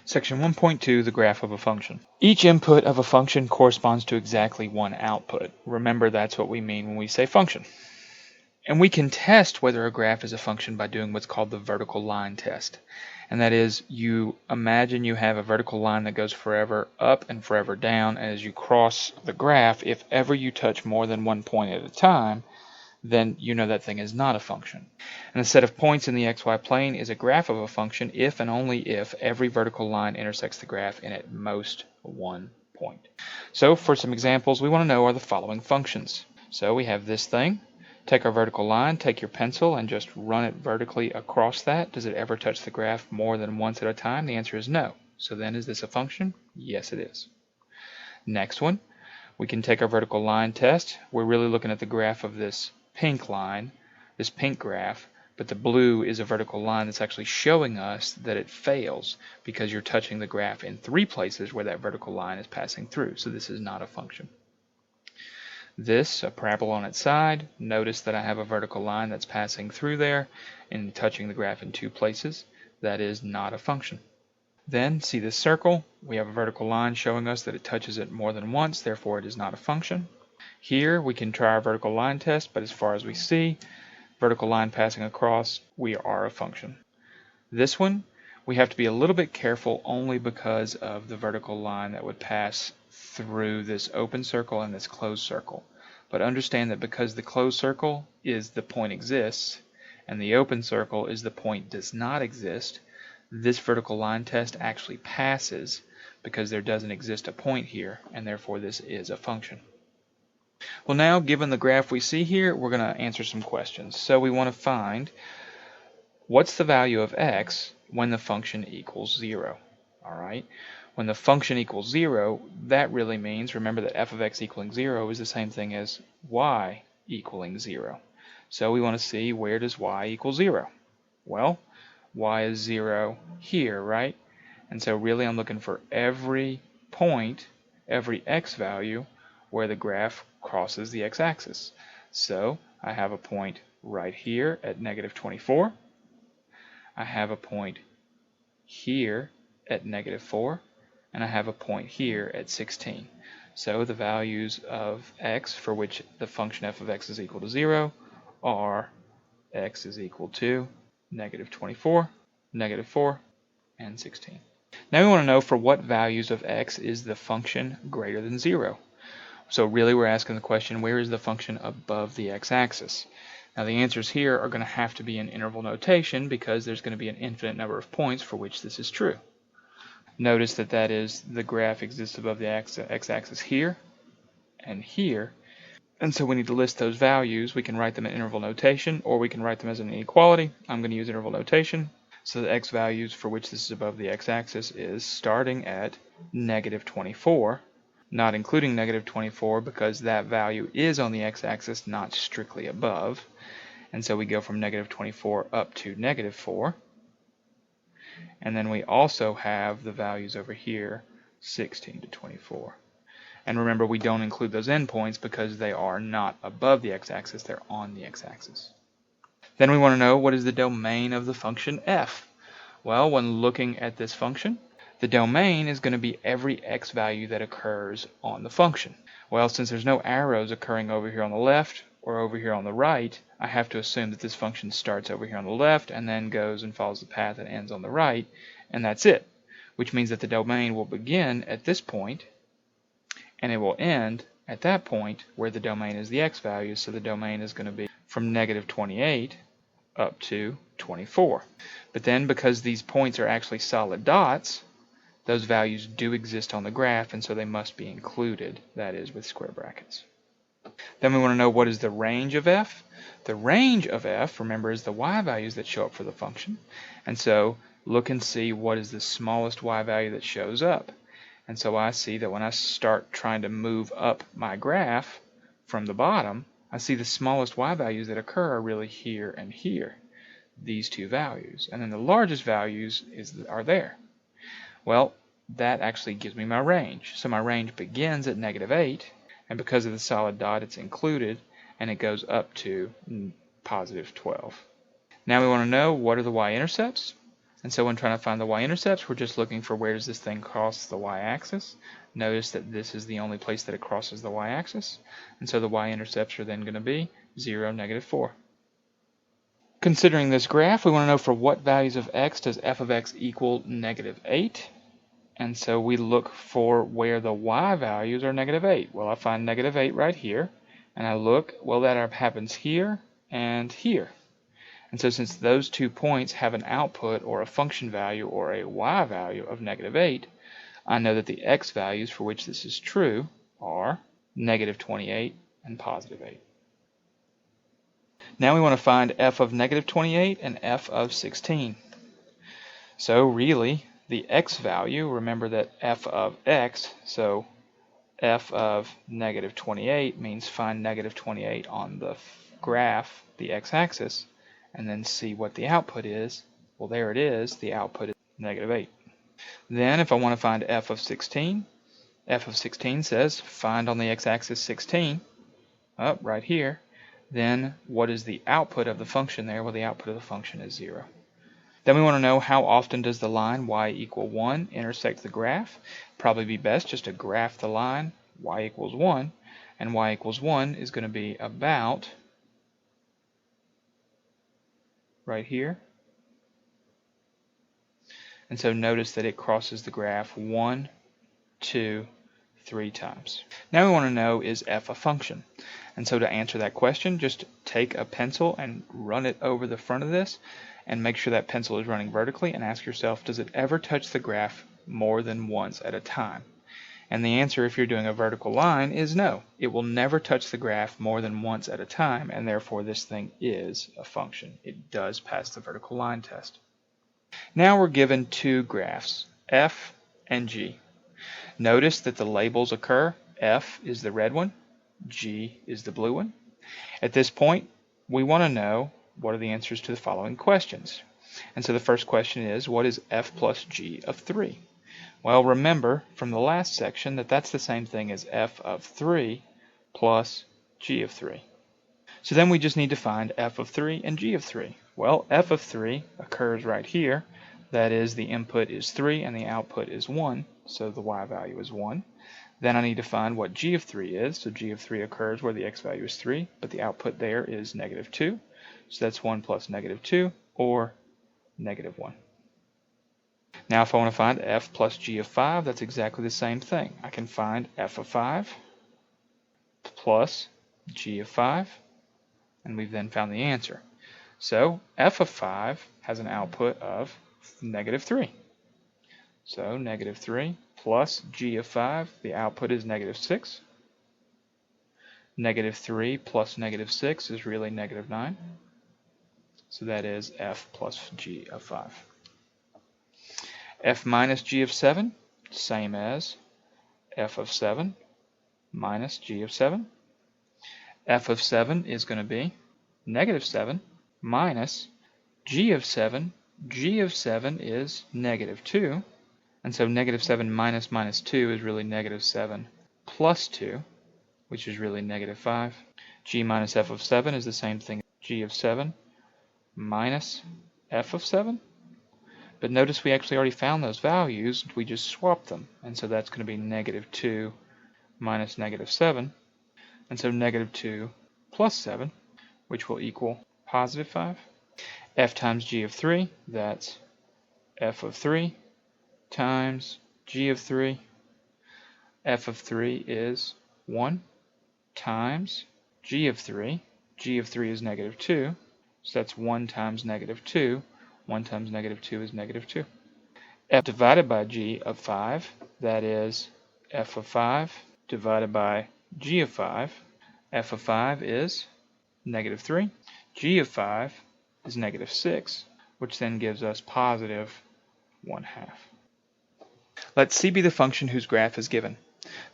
Section 1.2, the graph of a function. Each input of a function corresponds to exactly one output. Remember, that's what we mean when we say function. And we can test whether a graph is a function by doing what's called the vertical line test. And that is, you imagine you have a vertical line that goes forever up and forever down. And as you cross the graph, if ever you touch more than one point at a time, then you know that thing is not a function. And a set of points in the xy plane is a graph of a function if and only if every vertical line intersects the graph in at most one point. So for some examples, we want to know are the following functions. So we have this thing. Take our vertical line, take your pencil, and just run it vertically across that. Does it ever touch the graph more than once at a time? The answer is no. So then is this a function? Yes, it is. Next one, we can take our vertical line test. We're really looking at the graph of this pink line, this pink graph, but the blue is a vertical line that's actually showing us that it fails because you're touching the graph in 3 places where that vertical line is passing through. So this is not a function. This, a parabola on its side, notice that I have a vertical line that's passing through there and touching the graph in 2 places. That is not a function. Then, see this circle? We have a vertical line showing us that it touches it more than once, therefore it is not a function. Here, we can try our vertical line test, but as far as we see, vertical line passing across, we are a function. This one, we have to be a little bit careful only because of the vertical line that would pass through this open circle and this closed circle. But understand that because the closed circle is the point exists and the open circle is the point does not exist, this vertical line test actually passes because there doesn't exist a point here, and therefore this is a function. Well, now given the graph we see here, we're going to answer some questions. So we want to find what's the value of x when the function equals 0. Alright, when the function equals 0, that really means, remember that f of x equaling 0 is the same thing as y equaling 0. So we want to see, where does y equal 0? Well, y is 0 here, right? And so really I'm looking for every point, every x value where the graph crosses the x-axis. So I have a point right here at -24. I have a point here at -4, and I have a point here at 16. So the values of x for which the function f of x is equal to 0 are x is equal to -24, -4, and 16. Now we want to know for what values of x is the function greater than 0. So really we're asking the question, where is the function above the x-axis? Now the answers here are going to have to be in interval notation because there's going to be an infinite number of points for which this is true. Notice that that is the graph exists above the x-axis here and here. And so we need to list those values. We can write them in interval notation or we can write them as an inequality. I'm going to use interval notation. So the x values for which this is above the x-axis is starting at -24. Not including -24 because that value is on the x-axis, not strictly above. And so we go from -24 up to -4. And then we also have the values over here, 16 to 24. And remember, we don't include those endpoints because they are not above the x-axis, they're on the x-axis. Then we want to know, what is the domain of the function f? Well, when looking at this function, the domain is going to be every x value that occurs on the function. Well, since there's no arrows occurring over here on the left or over here on the right, I have to assume that this function starts over here on the left and then goes and follows the path and ends on the right, and that's it. Which means that the domain will begin at this point, and it will end at that point where the domain is the x value, so the domain is going to be from -28 up to 24. But then because these points are actually solid dots, those values do exist on the graph, and so they must be included, that is, with square brackets. Then we want to know, what is the range of f? The range of f, remember, is the y values that show up for the function. And so look and see what is the smallest y value that shows up. And so I see that when I start trying to move up my graph from the bottom, I see the smallest y values that occur are really here and here, these two values. And then the largest values are there. Well, that actually gives me my range. So my range begins at -8, and because of the solid dot, it's included, and it goes up to +12. Now we want to know, what are the y-intercepts? And so when trying to find the y-intercepts, we're just looking for where does this thing cross the y-axis. Notice that this is the only place that it crosses the y-axis. And so the y-intercepts are then going to be 0, -4. Considering this graph, we want to know for what values of x does f of x equal -8. And so we look for where the y values are -8. Well, I find -8 right here. And I look, well, that happens here and here. And so since those 2 points have an output or a function value or a y value of -8, I know that the x values for which this is true are -28 and +8. Now we want to find f of -28 and f of 16. So really, the x value, remember that f of x, so f of -28 means find -28 on the graph, the x-axis, and then see what the output is. Well, there it is. The output is -8. Then if I want to find f of 16, f of 16 says find on the x-axis 16, up right here. Then what is the output of the function there? Well, the output of the function is 0. Then we want to know how often does the line y equal 1 intersect the graph. Probably be best just to graph the line y equals 1, and y equals 1 is going to be about right here. And so notice that it crosses the graph 1, 2, 3 times. Now we want to know, is f a function? And so to answer that question, just take a pencil and run it over the front of this and make sure that pencil is running vertically and ask yourself, does it ever touch the graph more than once at a time? And the answer, if you're doing a vertical line, is no. It will never touch the graph more than once at a time, and therefore this thing is a function. It does pass the vertical line test. Now we're given 2 graphs, f and g. Notice that the labels occur. F is the red one, g is the blue one. At this point, we want to know what are the answers to the following questions. And so the first question is, what is f plus g of 3? Well, remember from the last section that that's the same thing as f of 3 plus g of 3. So then we just need to find f of 3 and g of 3. Well, f of 3 occurs right here. That is, the input is 3 and the output is 1, so the y value is 1. Then I need to find what g of 3 is. So g of 3 occurs where the x value is 3, but the output there is -2. So that's 1 plus -2, or -1. Now if I want to find f plus g of 5, that's exactly the same thing. I can find f of 5 plus g of 5, and we've then found the answer. So f of 5 has an output of -3. So -3 plus g of 5, the output is -6. -3 plus -6 is really -9. So that is f plus g of 5. F minus g of 7, same as f of 7 minus g of 7. F of 7 is going to be -7 minus g of 7. G of 7 is -2. And so -7 minus -2 is really -7 plus 2, which is really -5. G minus f of 7 is the same thing as g of 7 minus f of 7. But notice we actually already found those values. We just swapped them. And so that's going to be -2 minus -7. And so -2 plus 7, which will equal +5. F times g of 3, that's f of 3 times g of 3. F of 3 is 1 times g of 3. G of 3 is -2, so that's 1 times -2. 1 times -2 is -2. F divided by g of 5, that is f of 5 divided by g of 5. F of 5 is -3. G of 5 is -6, which then gives us +1/2. Let C be the function whose graph is given.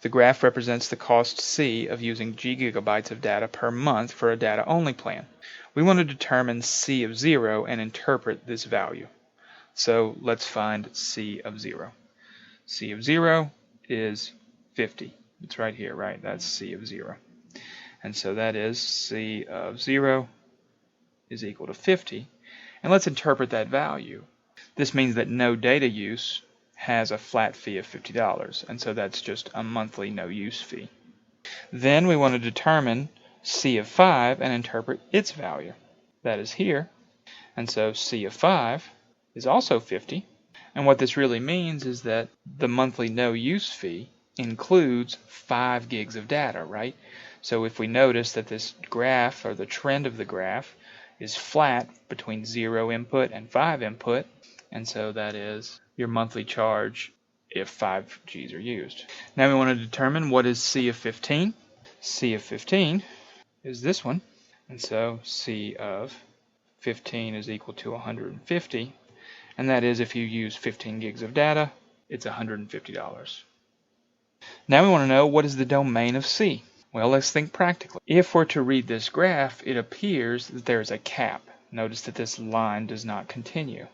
The graph represents the cost C of using G gigabytes of data per month for a data-only plan. We want to determine C of 0 and interpret this value. So let's find C of 0. C of 0 is 50. It's right here, right? That's C of 0. And so that is C of 0 is equal to 50. And let's interpret that value. This means that no data use has a flat fee of $50, and so that's just a monthly no use fee. Then we want to determine C of 5 and interpret its value. That is here, and so C of 5 is also 50, and what this really means is that the monthly no use fee includes 5 gigs of data, right? So if we notice that this graph, or the trend of the graph, is flat between 0 input and 5 input, and so that is your monthly charge if 5 Gs are used. Now we want to determine what is C of 15. C of 15 is this one, and so C of 15 is equal to 150, and that is if you use 15 gigs of data, it's $150. Now we want to know what is the domain of C. Well, let's think practically. If we're to read this graph, it appears that there is a cap. Notice that this line does not continue.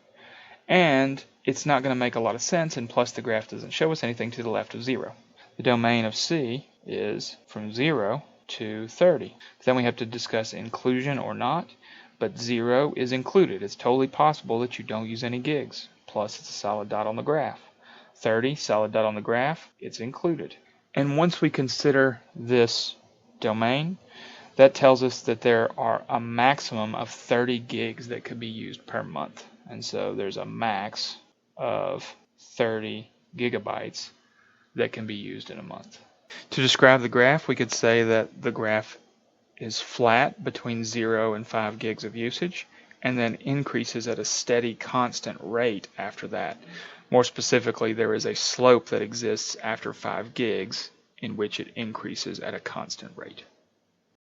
And it's not going to make a lot of sense, and plus the graph doesn't show us anything to the left of 0. The domain of C is from 0 to 30. Then we have to discuss inclusion or not, but 0 is included. It's totally possible that you don't use any gigs. Plus it's a solid dot on the graph. 30, solid dot on the graph, it's included. And once we consider this domain, that tells us that there are a maximum of 30 gigs that could be used per month. And so there's a max of 30 gigabytes that can be used in a month. To describe the graph, we could say that the graph is flat between 0 and 5 gigs of usage, and then increases at a steady constant rate after that. More specifically, there is a slope that exists after 5 gigs in which it increases at a constant rate.